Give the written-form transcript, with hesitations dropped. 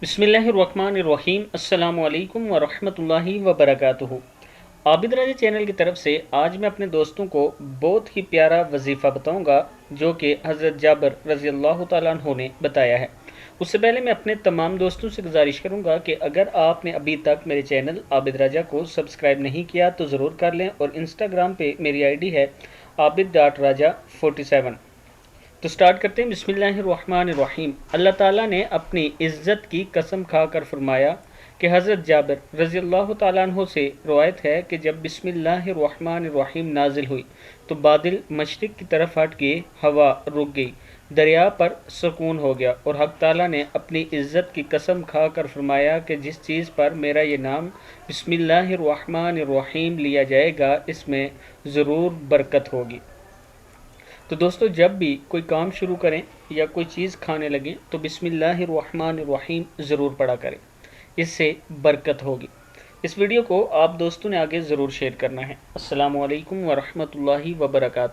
बिस्मिल्लाहिर्रहमानिर्रहीम। अस्सलामु अलैकुम वरहमतुल्लाहि वबरकातुहू। आबिद राजा चैनल की तरफ से आज मैं अपने दोस्तों को बहुत ही प्यारा वजीफ़ा बताऊंगा जो कि हज़रत जाबिर रज़ी अल्लाह तआला अन्हु ने बताया है। उससे पहले मैं अपने तमाम दोस्तों से गुजारिश करूंगा कि अगर आपने अभी तक मेरे चैनल आबिद राजा को सब्सक्राइब नहीं किया तो ज़रूर कर लें, और इंस्टाग्राम पे मेरी आईडी है आबिद.राजा47। तो स्टार्ट करते हैं। बिस्मिल्लाहिर्रहमानिर्रहीम। अल्लाह ताला ने अपनी इज़्ज़त की कसम खाकर फरमाया कि हज़रत जाबिर रज़ी अल्लाह तआला अन्हु से रवायत है कि जब बिस्मिल्लाहिर्रहमानिर्रहीम नाजिल हुई तो बादल मशरिक़ की तरफ हट गए, हवा रुक गई, दरिया पर सुकून हो गया, और हक़ ताला ने अपनी इज़्ज़त की कसम खाकर फरमाया कि जिस चीज़ पर मेरा ये नाम बिस्मिल्लाहिर्रहमानिर्रहीम लिया जाएगा इसमें ज़रूर बरकत होगी। तो दोस्तों, जब भी कोई काम शुरू करें या कोई चीज़ खाने लगें तो बिस्मिल्लाहिर्रहमानिर्रहीम ज़रूर पढ़ा करें, इससे बरकत होगी। इस वीडियो को आप दोस्तों ने आगे ज़रूर शेयर करना है। अस्सलामु अलैकुम वरहमतुल्लाहि वबरकातुहू।